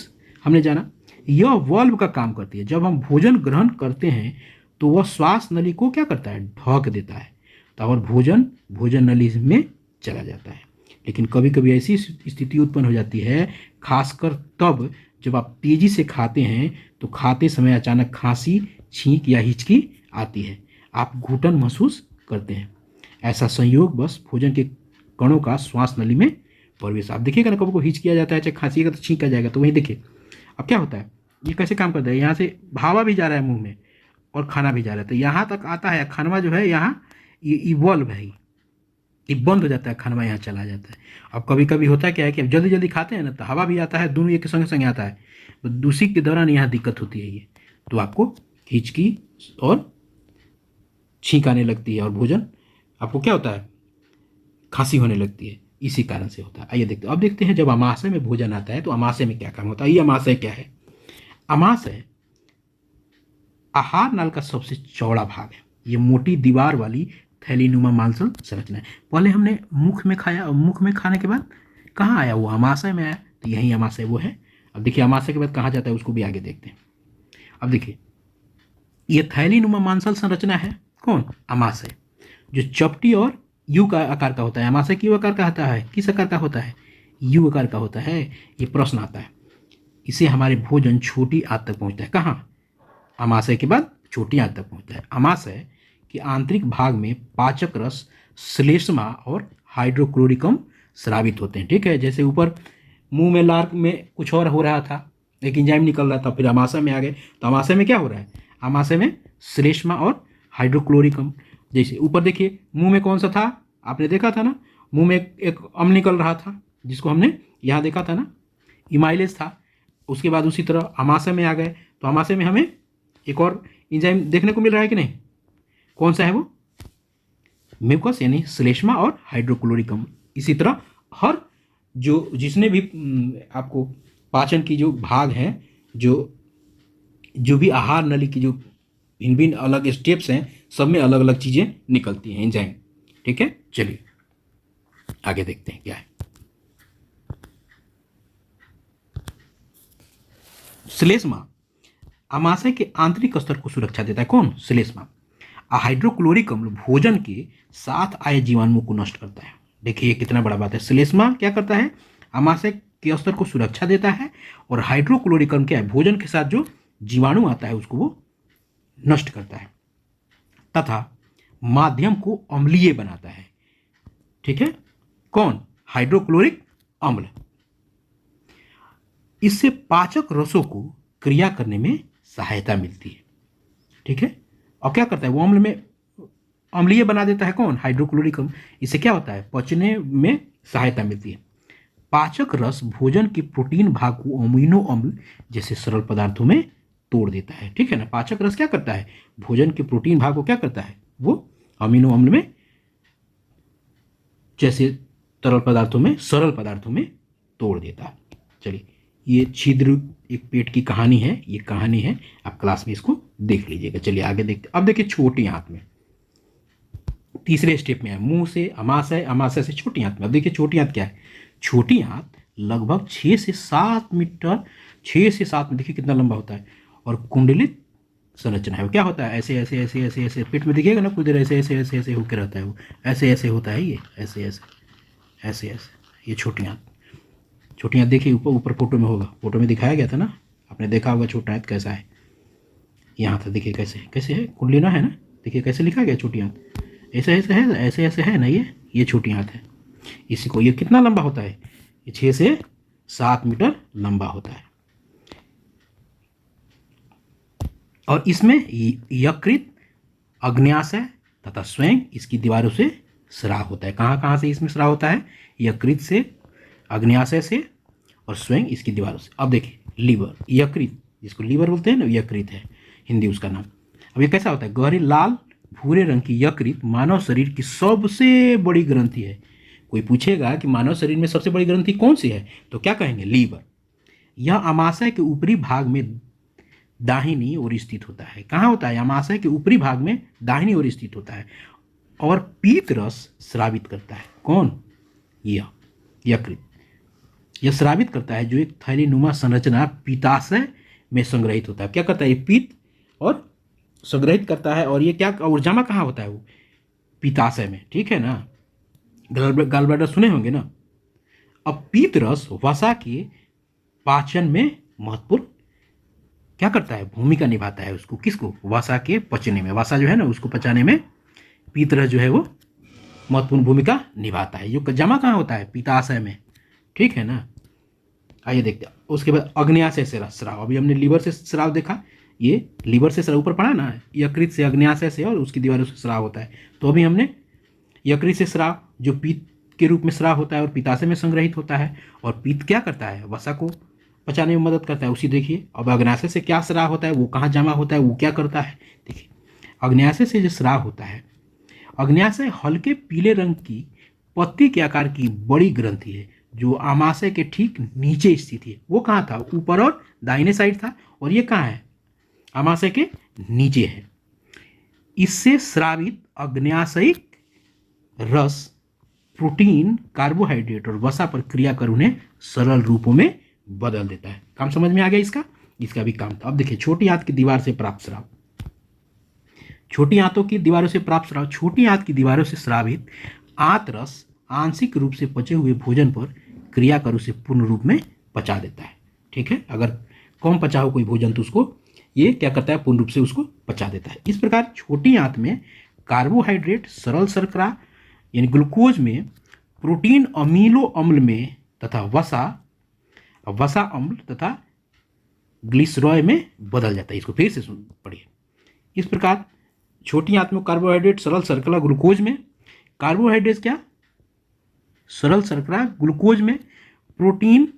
हमने जाना, यह वाल्व का काम करती है। जब हम भोजन ग्रहण करते हैं तो वह श्वास नली को क्या करता है, ढक देता है, तो और भोजन नली में चला जाता है। लेकिन कभी कभी ऐसी स्थिति उत्पन्न हो जाती है, खासकर तब जब आप तेजी से खाते हैं तो खाते समय अचानक खांसी, छींक या हिचकी आती है, आप घुटन महसूस करते हैं। ऐसा संयोग बस भोजन के कणों का श्वास नली में प्रवेश। आप देखिएगा ना, कभी को हिचकी आ जाता है, चाहे खांसीगा तो छींक आ जाएगा, तो वही देखिए अब क्या होता है, ये कैसे काम करता है। यहाँ से हवा भी जा रहा है मुंह में और खाना भी जा रहा है, तो यहाँ तक आता है खानवा जो है, यहाँ ये वॉल्व है, ये बंद हो जाता है, खानवा यहाँ चला जाता है। अब कभी कभी होता है क्या है कि अब जल्दी जल्दी खाते हैं ना तो हवा भी आता है, दोनों एक संग संग आता है, तो उसी के दौरान यहाँ दिक्कत होती है ये, तो आपको हिचकी और छींक आने लगती है और भोजन आपको क्या होता है, खांसी होने लगती है, इसी कारण से होता है। आइए देखते हैं। अब देखते हैं जब आमाशय में भोजन आता है तो आमाशय में क्या काम होता है। ये आमाशय क्या है? आमाशय आहार नाल का सबसे चौड़ा भाग है। ये मोटी दीवार वाली थैलीनुमा मांसल संरचना है। पहले हमने मुख में खाया और मुख में खाने के बाद कहाँ आया, वो आमाशय में आया, तो यही आमाशय वो है। अब देखिए आमाशय के बाद कहाँ जाता है उसको भी आगे देखते हैं। अब देखिए ये थैलीनुमा मांसल संरचना है, कौन? आमाशय, जो चपटी और यू का आकार का होता है। आमाशय क्यू आकार का होता है, किस आकार का होता है? यू आकार का होता है। ये प्रश्न आता है, इसे हमारे भोजन छोटी आंत तक पहुंचता है। कहाँ? आमाशय के बाद छोटी आंत तक पहुंचता है। आमाशय के आंतरिक भाग में पाचक रस, श्लेष्मा और हाइड्रोक्लोरिकम स्रावित होते हैं। ठीक है, जैसे ऊपर मुंह में लार में कुछ और हो रहा था, एक एंजाइम निकल रहा था, फिर आमाशय में आ गए, तो आमाशय में क्या हो रहा है? आमाशय में श्लेष्मा और हाइड्रोक्लोरिकम। जैसे ऊपर देखिए मुंह में कौन सा था, आपने देखा था ना, मुंह में एक अम्ल निकल रहा था जिसको हमने यहाँ देखा था ना, इमाइलेज था। उसके बाद उसी तरह आमाशय में आ गए, तो आमाशय में हमें एक और एंजाइम देखने को मिल रहा है कि नहीं? कौन सा है वो? म्यूकस यानी श्लेष्मा और हाइड्रोक्लोरिकम। इसी तरह हर जो जिसने भी आपको पाचन की जो भाग हैं, जो जो भी आहार नली की जो भिन्न भिन्न अलग स्टेप्स हैं, सब में अलग अलग चीज़ें निकलती हैं, एंजाइम। ठीक है, चलिए आगे देखते हैं क्या है। श्लेष्मा आमाशय के आंतरिक स्तर को सुरक्षा देता है। कौन? श्लेष्मा। हाइड्रोक्लोरिक अम्ल भोजन के साथ आए जीवाणुओं को नष्ट करता है। देखिए कितना बड़ा बात है। श्लेष्मा क्या करता है? आमाशय के स्तर को सुरक्षा देता है, और हाइड्रोक्लोरिक अम्ल क्या है? भोजन के साथ जो जीवाणु आता है उसको वो नष्ट करता है, तथा माध्यम को अम्लीय बनाता है। ठीक है, कौन? हाइड्रोक्लोरिक अम्ल। इससे पाचक रसों को क्रिया करने में सहायता मिलती है। ठीक है, और क्या करता है? वो अम्ल में अम्लीय बना देता है। कौन? हाइड्रोक्लोरिक अम्ल। इससे क्या होता है? पचने में सहायता मिलती है। पाचक रस भोजन के प्रोटीन भाग को अमीनो अम्ल जैसे सरल पदार्थों में तोड़ देता है। ठीक है ना, पाचक रस क्या करता है? भोजन के प्रोटीन भाग को क्या करता है? वो अमीनो अम्ल में जैसे तरल पदार्थों में, सरल पदार्थों में तोड़ देता है। चलिए, ये छिद्र एक पेट की कहानी है, ये कहानी है, आप क्लास में इसको देख लीजिएगा। चलिए आगे देखते। अब देखिए छोटी आंत में तीसरे स्टेप में है, मुंह से अमाशय, अमाशय से छोटी आंत में। अब देखिए छोटी आंत क्या है? छोटी आंत लगभग 6 से 7 मीटर, 6 से 7 में देखिए कितना लंबा होता है, और कुंडलित संरचना है। वो क्या होता है? ऐसे ऐसे ऐसे ऐसे ऐसे पेट में दिखेगा ना, कुछ देर ऐसे ऐसे ऐसे ऐसे होकर रहता है, वो ऐसे ऐसे होता है, ये ऐसे ऐसे ऐसे ऐसे, ये छोटी आंत। छोटी आंत देखिए ऊपर ऊपर फोटो में होगा, फोटो में दिखाया गया था ना, आपने देखा होगा छोटा आंत कैसा है। यहाँ था, देखिए कैसे कैसे है, कुंडलिना है ना, देखिए कैसे लिखा गया छोटी आंत, ऐसे ऐसे है, ऐसे ऐसे है ना, ये छोटी आंत है। इसी को, ये कितना लंबा होता है? ये 6 से 7 मीटर लंबा होता है, और इसमें यकृत, अग्न्याशय तथा स्वयं इसकी दीवारों से स्राव होता है। कहाँ कहाँ से इसमें स्राव होता है? यकृत से, अग्न्याशय से, और स्वयं इसकी दीवारों से। अब देखिए लीवर, यकृत जिसको लीवर बोलते हैं ना, यकृत है हिंदी उसका नाम। अब ये कैसा होता है? गहरी लाल भूरे रंग की यकृत मानव शरीर की सबसे बड़ी ग्रंथि है। कोई पूछेगा कि मानव शरीर में सबसे बड़ी ग्रंथि कौन सी है, तो क्या कहेंगे? लीवर। यह अमाशय के ऊपरी भाग में दाहिनी ओर स्थित होता है। कहाँ होता है? अमाशय के ऊपरी भाग में दाहिनी ओर स्थित होता है, और पीत रस स्रावित करता है। कौन? यह यकृत। यह स्रावित करता है, जो एक थैलीनुमा संरचना पित्ताशय में संग्रहित होता है। क्या करता है? ये पीत और संग्रहित करता है, और ये क्या, और जमा कहाँ होता है? वो पित्ताशय में। ठीक है ना, गॉल ब्लैडर सुने होंगे ना। अब पीत रस वसा के पाचन में महत्वपूर्ण क्या करता है? भूमिका निभाता है। उसको, किसको? वसा के पचने में, वसा जो है ना उसको पचाने में पीत रस जो है वो महत्वपूर्ण भूमिका निभाता है। जो जमा कहाँ होता है? पित्ताशय में। ठीक है ना, आइए देखते हैं। उसके बाद अग्न्याशय से स्राव। अभी हमने लीवर से स्राव देखा, ये लीवर से स्राव ऊपर पढ़ा ना, यकृत से, अग्न्याशय से, और उसकी दीवारों से स्राव होता है। तो अभी हमने यकृत से स्राव, जो पीत के रूप में स्राव होता है और पित्ताशय में संग्रहित होता है, और पीत क्या करता है? वसा को पचाने में मदद करता है, उसी देखिए। अब अग्न्याशय से क्या स्राव होता है? वो कहाँ जमा होता है? वो क्या करता है? देखिए, अग्न्याशय से जो स्राव होता है, अग्न्याशय हल्के पीले रंग की पत्ती के आकार की बड़ी ग्रंथि है, जो आमाशय के ठीक नीचे स्थित है। वो कहाँ था? ऊपर और दाहिने साइड था, और ये कहाँ है? आमाशय के नीचे है। इससे स्रावित अग्न्याशयिक रस प्रोटीन, कार्बोहाइड्रेट और वसा पर क्रिया कर उन्हें सरल रूपों में बदल देता है। काम समझ में आ गया इसका? इसका भी काम था। अब देखिए छोटी आंत की दीवार से प्राप्त स्राव। छोटी आंतों की दीवारों से प्राप्त स्राव। छोटी आंत की दीवारों से स्रावित आंत रस आंशिक रूप से पचे हुए भोजन पर क्रिया कर उसे पूर्ण रूप में पचा देता है। ठीक है, अगर कम पचा हो कोई भोजन तो उसको ये क्या करता है? पूर्ण रूप से उसको पचा देता है। इस प्रकार छोटी आंत में कार्बोहाइड्रेट, सरल शर्करा यानी ग्लूकोज में, प्रोटीन अमीनो अम्ल में, तथा वसा अम्ल तथा ग्लिसरॉय में बदल जाता है। इसको फिर से पढ़िए। इस प्रकार छोटी आंत में कार्बोहाइड्रेट, सरल शर्करा, ग्लूकोज में, कार्बोहाइड्रेट क्या? सरल शर्करा ग्लूकोज में, प्रोटीन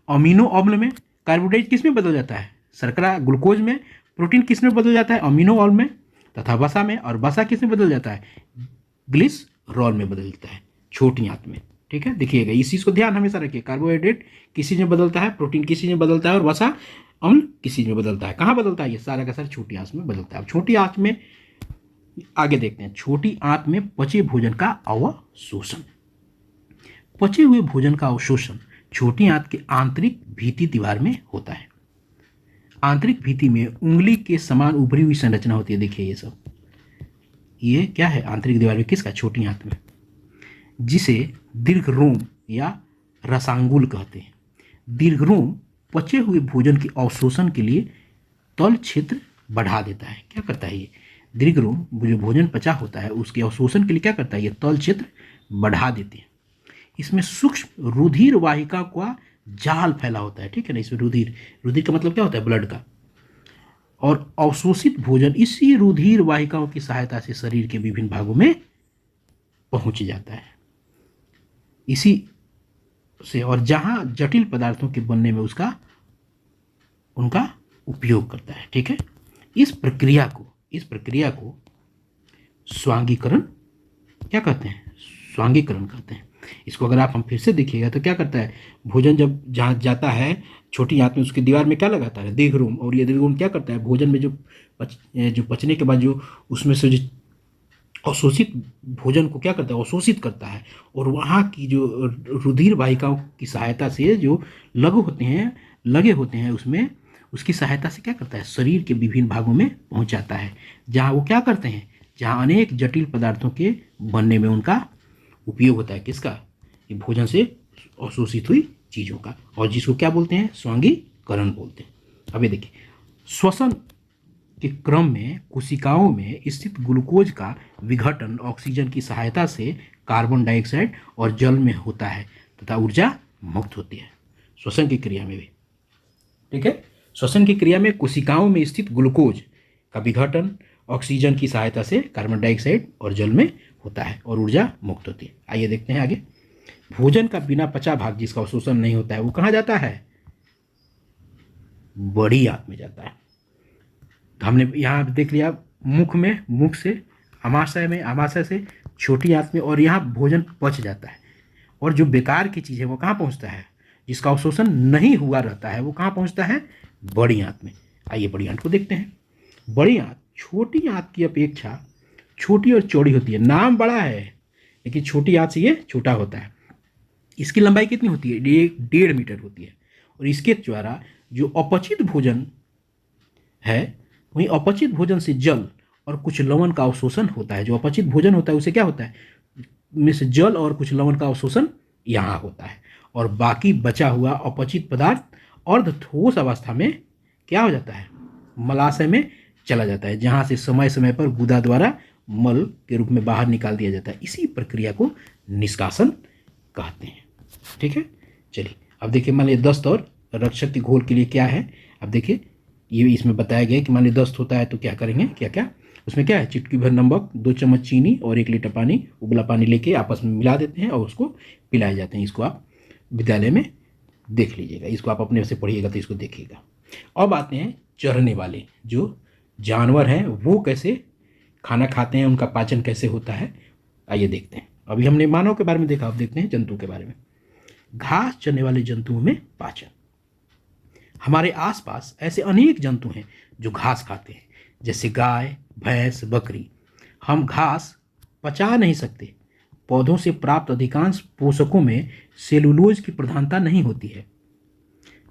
अमीनो अम्ल में, कार्बोहाइड्रेट किस में बदल जाता है? शर्करा ग्लूकोज में, प्रोटीन किस में बदल जाता है? अमीनो अम्ल में, तथा वसा में, और वसा किस में बदल जाता है? ग्लिसरॉल में बदल जाता है छोटी आंत में। ठीक है, देखिएगा इस चीज़ को ध्यान हमेशा रखिए। कार्बोहाइड्रेट किसी में बदलता है, प्रोटीन किसी में बदलता है, और वसा अम्ल किसी में बदलता है। कहाँ बदलता है? ये सारा का सारा छोटी आंत में बदलता है। अब छोटी आंत में आगे देखते हैं। छोटी आंत में पचे भोजन का अवशोषण। पचे हुए भोजन का अवशोषण छोटी आंत के आंतरिक भीति दीवार में होता है। आंतरिक भीति में उंगली के समान उभरी हुई संरचना होती है। देखिए ये सब, ये क्या है आंतरिक दीवार में? किसका? छोटी आंत में, जिसे दीर्घरोम या रसांगुल कहते हैं। दीर्घरोम पचे हुए भोजन के अवशोषण के लिए तल क्षेत्र बढ़ा देता है। क्या करता है ये दीर्घरोम? जो भोजन पचा होता है उसके अवशोषण के लिए क्या करता है? ये तल क्षेत्र बढ़ा देते हैं। इसमें सूक्ष्म रुधिर वाहिका का जाल फैला होता है, ठीक है ना। इसमें रुधिर, रुधिर का मतलब क्या होता है? ब्लड का। और अवशोषित भोजन इसी रुधिर वाहिकाओं की सहायता से शरीर के विभिन्न भागों में पहुंच जाता है। इसी से, और जहां जटिल पदार्थों के बनने में उनका उपयोग करता है, ठीक है। इस प्रक्रिया को स्वांगीकरण क्या कहते हैं? स्वांगीकरण कहते हैं। इसको अगर आप हम फिर से देखिएगा तो क्या करता है? भोजन जब जहाँ जाता है छोटी आंत में, उसकी दीवार में क्या लगाता है? दीर्घरोम। और ये दीर्घरोम क्या करता है? भोजन में जो पचने के बाद जो उसमें से जो अवशोषित भोजन को क्या करता है? अवशोषित करता है। और वहाँ की जो रुधिर वाहिकाओं की सहायता से जो लगे होते हैं उसमें, उसकी सहायता से क्या करता है? शरीर के विभिन्न भागों में पहुँचाता है, जहाँ वो क्या करते हैं? जहाँ अनेक जटिल पदार्थों के बनने में उनका उपयोग होता है। किसका? ये भोजन से अवशोषित हुई चीज़ों का, और जिसको क्या बोलते हैं? स्वांगीकरण बोलते हैं। अब ये देखिए, श्वसन के क्रम में कोशिकाओं में स्थित ग्लूकोज का विघटन ऑक्सीजन की सहायता से कार्बन डाइऑक्साइड और जल में होता है तथा ऊर्जा मुक्त होती है। श्वसन की क्रिया में भी, ठीक है। श्वसन की क्रिया में कोशिकाओं में स्थित ग्लूकोज का विघटन ऑक्सीजन की सहायता से कार्बन डाइऑक्साइड और जल में होता है और ऊर्जा मुक्त होती है। आइए देखते हैं आगे। भोजन का बिना पचा भाग जिसका अवशोषण नहीं होता है वो कहाँ जाता है? बड़ी आंत में जाता है। तो हमने यहाँ देख लिया, मुख से आमाशय से छोटी आंत में, और यहाँ भोजन पच जाता है। और जो बेकार की चीज़ है वो कहाँ पहुँचता है? जिसका अवशोषण नहीं हुआ रहता है वो कहाँ पहुँचता है? बड़ी आंत में। आइए बड़ी आंत को देखते हैं। बड़ी आंत छोटी आंत की अपेक्षा छोटी और चौड़ी होती है। नाम बड़ा है लेकिन छोटी आंत से ये छोटा होता है। इसकी लंबाई कितनी होती है? 1.5 मीटर होती है। और इसके द्वारा जो अपचित भोजन है, वहीं अपचित भोजन से जल और कुछ लवण का अवशोषण होता है। जो अपचित भोजन होता है उसे क्या होता है? में से जल और कुछ लवण का अवशोषण यहाँ होता है, और बाकी बचा हुआ अपचित पदार्थ अर्ध ठोस अवस्था में क्या हो जाता है? मलाशय में चला जाता है, जहाँ से समय समय पर गुदा द्वारा मल के रूप में बाहर निकाल दिया जाता है। इसी प्रक्रिया को निष्कासन कहते हैं, ठीक है। चलिए अब देखिए, मान लीजिए दस्त और रक्षक के घोल के लिए क्या है। अब देखिए, ये इसमें बताया गया कि मान लीजिए दस्त होता है तो क्या करेंगे, क्या क्या उसमें क्या है? चुटकी भर नमक, 2 चम्मच चीनी और 1 लीटर पानी, उबला पानी लेके आपस में मिला देते हैं और उसको पिलाए जाते हैं। इसको आप विद्यालय में देख लीजिएगा, इसको आप अपने से पढ़िएगा तो इसको देखिएगा। अब आते हैं चरने वाले जो जानवर हैं वो कैसे खाना खाते हैं, उनका पाचन कैसे होता है। आइए देखते हैं। अभी हमने मानव के बारे में देखा, अब देखते हैं जंतु के बारे में। घास चरने वाले जंतुओं में पाचन। हमारे आसपास ऐसे अनेक जंतु हैं जो घास खाते हैं, जैसे गाय, भैंस, बकरी। हम घास पचा नहीं सकते। पौधों से प्राप्त अधिकांश पोषकों में सेलुलोज की प्रधानता नहीं होती है।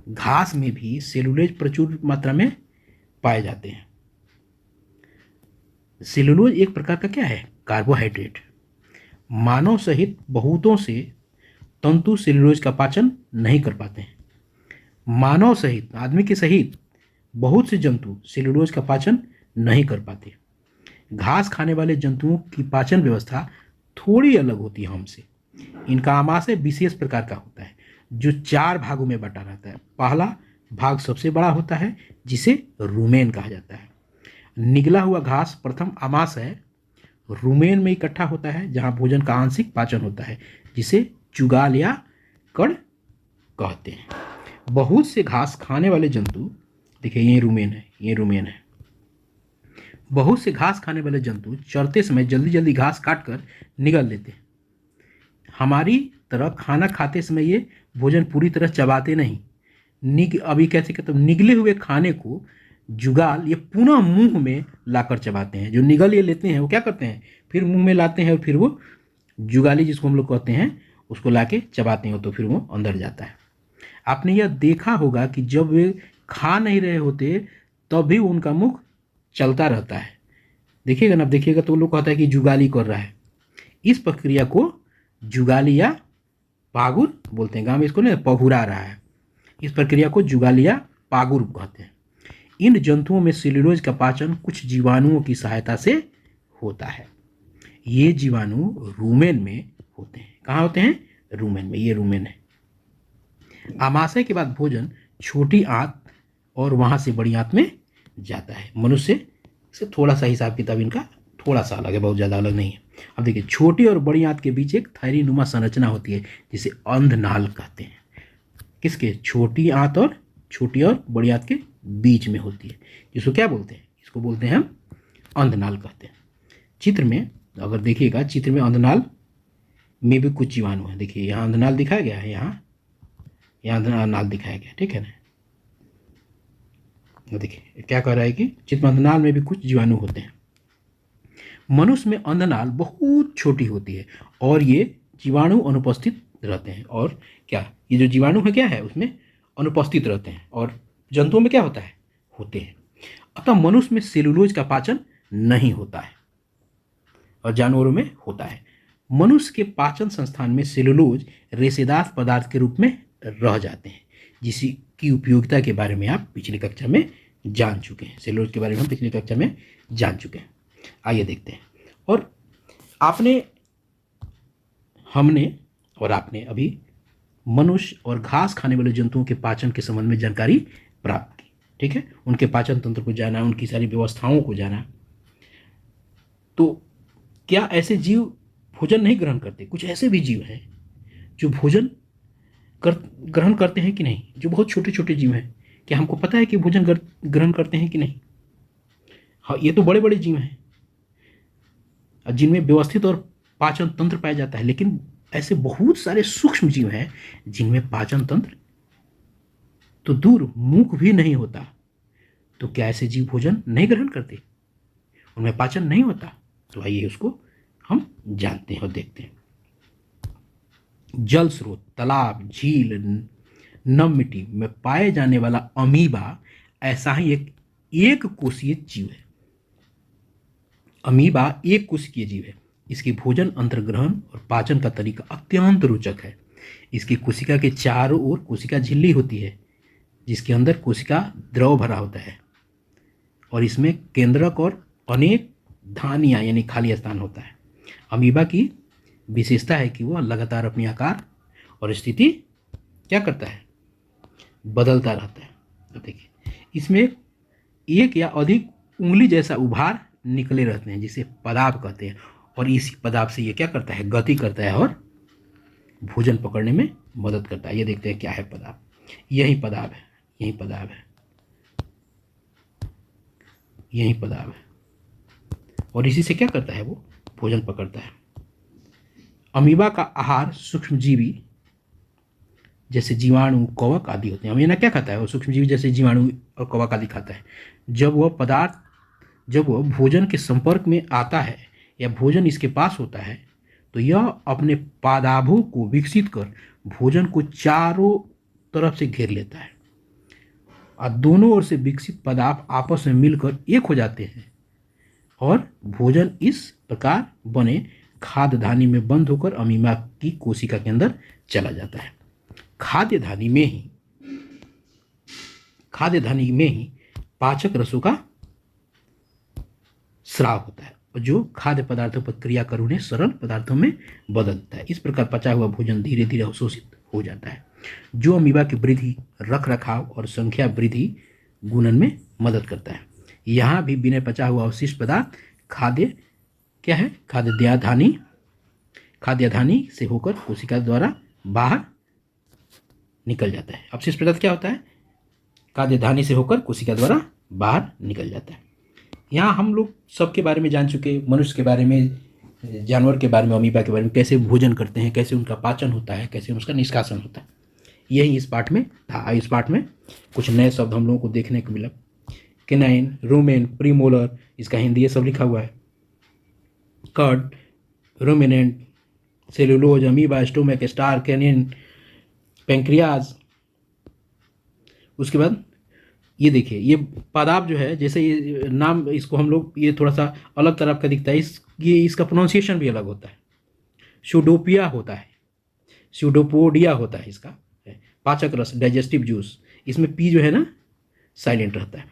घास में भी सेलुलोज प्रचुर मात्रा में पाए जाते हैं। सेलुलोज एक प्रकार का क्या है? कार्बोहाइड्रेट। मानव सहित बहुतों से तंतु सेलुलोज का पाचन नहीं कर पाते हैं। मानव सहित, आदमी के सहित बहुत से जंतु सेलुलोज का पाचन नहीं कर पाते। घास खाने वाले जंतुओं की पाचन व्यवस्था थोड़ी अलग होती है हमसे। इनका आमाशय विशेष प्रकार का होता है जो 4 भागों में बटा रहता है। पहला भाग सबसे बड़ा होता है जिसे रुमेन कहा जाता है। निगला हुआ घास प्रथम आमाशय रुमेन में इकट्ठा होता है, जहां भोजन का आंशिक पाचन होता है, जिसे चुगाल या कण कहते हैं। बहुत से घास खाने वाले जंतु, देखिए ये रुमेन है। बहुत से घास खाने वाले जंतु चरते समय जल्दी जल्दी घास काटकर निगल लेते हैं। हमारी तरह खाना खाते समय ये भोजन पूरी तरह चबाते नहीं, अभी कैसे कहते हैं, निगले हुए खाने को जुगाल ये पुनः मुंह में लाकर चबाते हैं। जो निगल ये लेते हैं वो क्या करते हैं, फिर मुंह में लाते हैं और फिर वो जुगाली जिसको हम लोग कहते हैं उसको लाके चबाते हैं तो फिर वो अंदर जाता है। आपने यह देखा होगा कि जब वे खा नहीं रहे होते तब भी उनका मुख चलता रहता है। देखिएगा ना, देखिएगा तो लोग कहता है कि जुगाली कर रहा है। इस प्रक्रिया को जुगाली या पागुर बोलते हैं। गाँव में इसको ना पहुरा रहा है। इस प्रक्रिया को जुगाली या पागुर कहते हैं। इन जंतुओं में सेल्यूलोज का पाचन कुछ जीवाणुओं की सहायता से होता है। ये जीवाणु रूमेन में होते हैं। कहाँ होते हैं? रूमेन में। ये रूमेन है। आमाशय के बाद भोजन छोटी आंत और वहाँ से बड़ी आंत में जाता है। मनुष्य से थोड़ा सा हिसाब किताब इनका थोड़ा सा अलग है, बहुत ज़्यादा अलग नहीं है। अब देखिए, छोटी और बड़ी आंत के बीच एक थैलीनुमा संरचना होती है जिसे अंधनाल कहते हैं। किसके? छोटी आंत और बड़ी आंत के बीच में होती है, जिसको क्या बोलते हैं? इसको बोलते हैं हम अंधनाल कहते हैं। चित्र में अगर देखिएगा, चित्र में अंधनाल में भी कुछ जीवाणु है। देखिए यहाँ अंधनाल दिखाया गया है, यहाँ अंधनाल दिखाया गया, ठीक है ना। देखिए क्या कह रहा है कि चित्र में अंधनाल में भी कुछ जीवाणु होते हैं। मनुष्य में अंधनाल बहुत छोटी होती है और ये जीवाणु अनुपस्थित रहते हैं। और क्या ये जो जीवाणु है क्या है, उसमें अनुपस्थित रहते हैं। और जंतुओं में क्या होता है? होते हैं। अतः मनुष्य में सेलुलोज का पाचन नहीं होता है और जानवरों में होता है। मनुष्य के पाचन संस्थान में सेलुलोज रेशेदार पदार्थ के रूप में रह जाते हैं, जिसकी उपयोगिता के बारे में आप पिछली कक्षा में जान चुके हैं। सेलुलोज के बारे में हम पिछली कक्षा में जान चुके हैं। आइए देखते हैं। और आपने अभी मनुष्य और घास खाने वाले जंतुओं के पाचन के संबंध में जानकारी प्राप्त की, ठीक है। उनके पाचन तंत्र को जाना, उनकी सारी व्यवस्थाओं को जाना। तो क्या ऐसे जीव भोजन नहीं ग्रहण करते? कुछ ऐसे भी जीव हैं जो भोजन ग्रहण करते हैं कि नहीं, जो बहुत छोटे छोटे जीव हैं। क्या हमको पता है कि भोजन ग्रहण करते हैं कि नहीं? हाँ, ये तो बड़े बड़े जीव हैं जिनमें व्यवस्थित और पाचन तंत्र पाया जाता है, लेकिन ऐसे बहुत सारे सूक्ष्म जीव हैं जिनमें पाचन तंत्र तो दूर, मुख भी नहीं होता। तो क्या ऐसे जीव भोजन नहीं ग्रहण करते? उनमें पाचन नहीं होता? तो आइए उसको हम जानते हैं और देखते हैं। जल स्रोत, तालाब, झील, नम मिट्टी में पाए जाने वाला अमीबा ऐसा ही एक कोशीय जीव है। अमीबा एक कोशिकीय जीव है। इसकी भोजन, अंतर्ग्रहण और पाचन का तरीका अत्यंत रोचक है। इसकी कोशिका के चारों ओर कोशिका झिल्ली होती है, जिसके अंदर कोशिका द्रव भरा होता है और इसमें केंद्रक और अनेक धानियाँ यानी खाली स्थान होता है। अमीबा की विशेषता है कि वह लगातार अपनी आकार और स्थिति क्या करता है? बदलता रहता है। तो देखिए, इसमें एक या अधिक उंगली जैसा उभार निकले रहते हैं, जिसे पदाब कहते हैं। और इसी पदाब से ये क्या करता है? गति करता है और भोजन पकड़ने में मदद करता है। ये देखते हैं क्या है पदाब। यही पदाब है, यही पदाब है, यही पदाब है। और इसी से क्या करता है? वो भोजन पकड़ता है। अमीबा का आहार सूक्ष्मजीवी जैसे जीवाणु, कवक आदि होते हैं। अमीबा क्या खाता है? वो सूक्ष्मजीवी जैसे जीवाणु और कवक आदि खाता है। जब वह भोजन के संपर्क में आता है या भोजन इसके पास होता है, तो यह अपने पादाभों को विकसित कर भोजन को चारों तरफ से घेर लेता है और दोनों ओर से विकसित पदार्थ आपस में मिलकर एक हो जाते हैं और भोजन इस प्रकार बने खाद्यधानी में बंद होकर अमीबा की कोशिका के अंदर चला जाता है। खाद्यधानी में ही पाचक रसों का स्राव होता है और जो खाद्य पदार्थों पर क्रिया कर उन्हें सरल पदार्थों में बदल देता है। इस प्रकार पचा हुआ भोजन धीरे धीरे अवशोषित हो जाता है, जो अमीबा की वृद्धि, रख रखाव और संख्या वृद्धि गुणन में मदद करता है। यहाँ भी बिना पचा हुआ अवशिष्ट पदार्थ खाद्यधानी से होकर कोशिका द्वारा बाहर निकल जाता है। अवशिष्ट पदार्थ क्या होता है? खाद्यधानी से होकर कोशिका द्वारा बाहर निकल जाता है। यहाँ हम लोग सबके बारे में जान चुके, मनुष्य के बारे में, जानवर के बारे में, अमीबा के बारे में, कैसे भोजन करते हैं, कैसे उनका पाचन होता है, कैसे उसका निष्कासन होता है, यही इस पाठ में था। इस पाठ में कुछ नए शब्द हम लोगों को देखने को मिला। केनाइन, रूमेन, प्रीमोलर, इसका हिंदी ये सब लिखा हुआ है। Curd, ruminant, cellulose, amoeba, stomach, star, canine, pancreas. उसके बाद ये देखिए, ये पादाप जो है, जैसे ये नाम, इसको हम लोग, ये थोड़ा सा अलग तरह का दिखता है, ये इसका प्रोनाउंसिएशन भी अलग होता है। स्यूडोपिया होता है, स्यूडोपोडिया होता है इसका। पाचक रस, डाइजेस्टिव जूस, इसमें पी जो है ना साइलेंट रहता है।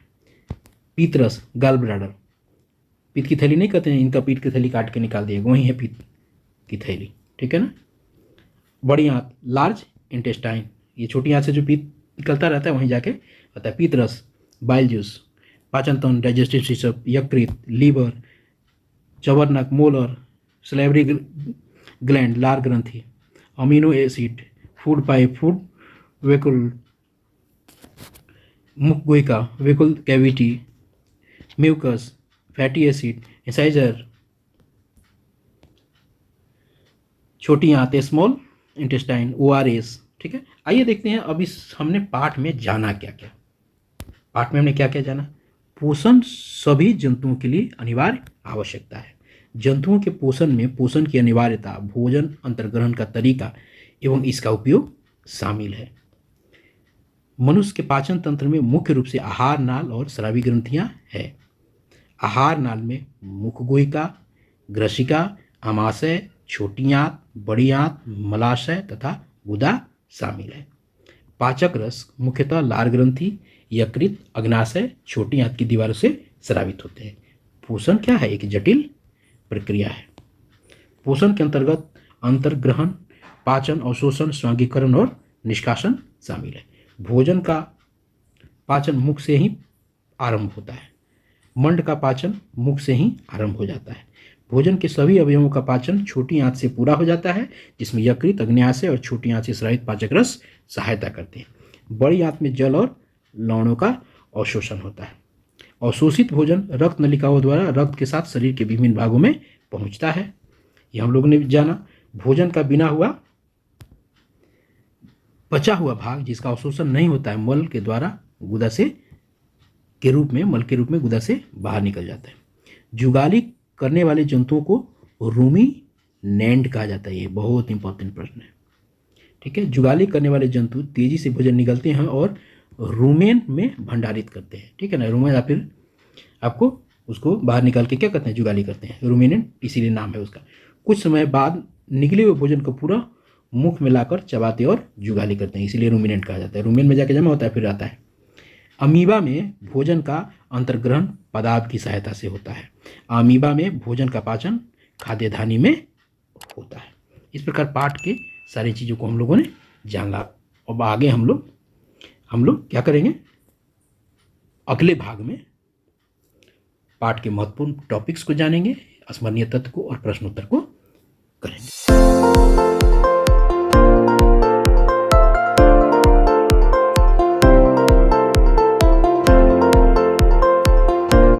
पीत रस, गाल ब्लैडर, पीत की थैली नहीं कहते हैं, इनका पीत की थैली काट के निकाल दिएगा, वही है पीत की थैली, ठीक है ना। बड़ी आंत, लार्ज इंटेस्टाइन, ये छोटी आंत से जो पीत निकलता रहता है वहीं जाके होता है। पीत रस, बाइल जूस, पाचन तंत्र, डाइजेस्टिव सिस्टम, यकृत, लीवर, चबरनक, मोलर, सलेवरी ग्लैंड, लार ग्रंथि, amino acid, food pipe, food vacuole, मुखगुहिका, buccal cavity, mucus, fatty acid, incisor, छोटी आंत, स्मॉल इंटेस्टाइन, ORS, ठीक है। आइए देखते हैं अब इस हमने पाठ में जाना क्या क्या। पाठ में हमने क्या क्या जाना। पोषण सभी जंतुओं के लिए अनिवार्य आवश्यकता है। जंतुओं के पोषण में पोषण की अनिवार्यता, भोजन अंतर्ग्रहण का तरीका एवं इसका उपयोग शामिल है। मनुष्य के पाचन तंत्र में मुख्य रूप से आहार नाल और स्रावी ग्रंथियां हैं। आहार नाल में मुखगुहिका, ग्रसिका, आमाशय, छोटी आंत, बड़ी आंत, मलाशय तथा गुदा शामिल है। पाचक रस मुख्यतः लार ग्रंथि, यकृत, अग्नाशय, छोटी आंत की दीवारों से स्रावित होते हैं। पोषण क्या है, एक जटिल प्रक्रिया है। पोषण के अंतर्गत अंतर्ग्रहण, पाचन, अवशोषण, स्वांगीकरण और निष्कासन शामिल है। भोजन का पाचन मुख से ही आरंभ होता है। मंड का पाचन मुख से ही आरंभ हो जाता है। भोजन के सभी अवयवों का पाचन छोटी आंत से पूरा हो जाता है, जिसमें यकृत, अग्न्याशय और छोटी आंत से स्रावित पाचक रस सहायता करते हैं। बड़ी आंत में जल और लवणों का अवशोषण होता है। अवशोषित भोजन रक्त नलिकाओं द्वारा रक्त के साथ शरीर के विभिन्न भागों में पहुंचता है। यह हम लोगों ने जाना। भोजन का बिना हुआ बचा हुआ भाग, जिसका अवशोषण नहीं होता है, मल के द्वारा गुदा से के रूप में, मल के रूप में गुदा से बाहर निकल जाता है। जुगाली करने वाले जंतुओं को रूमिनेंट कहा जाता है। ये बहुत इंपॉर्टेंट प्रश्न है, ठीक है। जुगाली करने वाले जंतु तेजी से भोजन निगलते हैं और रूमेन में भंडारित करते हैं, ठीक है ना। रूमेन, या फिर आपको उसको बाहर निकाल के क्या करते हैं, जुगाली करते हैं, रूमिनेंट इसीलिए नाम है उसका। कुछ समय बाद निकले हुए भोजन को पूरा मुख में लाकर चबाते और जुगाली करते हैं, इसीलिए रूमिनेंट कहा जाता है। रूमेन में जाके जमा होता है, फिर आता है। अमीबा में भोजन का अंतर्ग्रहण पदार्थ की सहायता से होता है। अमीबा में भोजन का पाचन खाद्य धानी में होता है। इस प्रकार पाठ के सारी चीज़ों को हम लोगों ने जाना। अब आगे हम लोग क्या करेंगे, अगले भाग में पाठ के महत्वपूर्ण टॉपिक्स को जानेंगे, स्मरणीय तत्व को और प्रश्नोत्तर को